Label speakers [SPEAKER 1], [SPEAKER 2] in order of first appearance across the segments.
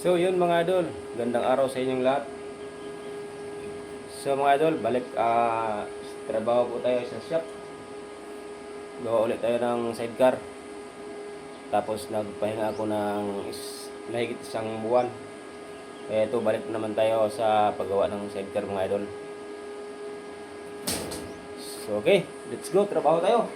[SPEAKER 1] So yun mga idol, gandang araw sa inyong lahat. So mga idol, balik trabaho po tayo sa shop. Gawa ulit tayo ng sidecar. Tapos nagpahinga ako ng mahigit isang buwan. Kaya ito, balik naman tayo sa paggawa ng sidecar mga idol. So okay, let's go, trabaho tayo.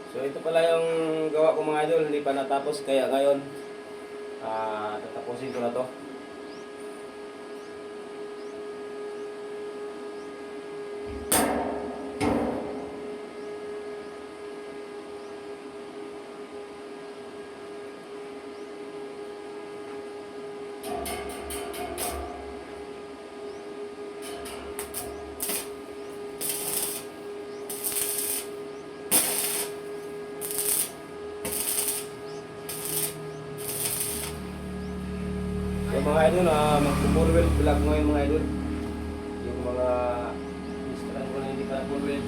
[SPEAKER 1] So ito pala yung gawa ko mga idol, hindi pa natapos, kaya ngayon tatapusin ko na to. So mga idol, mag-full wheel vlog ngayon mga idol. Yung mga install ko na hindi pa full wheel.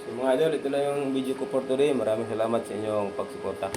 [SPEAKER 1] So mga idol, ito lang yung video ko for today. Maraming salamat sa inyong pagsuporta.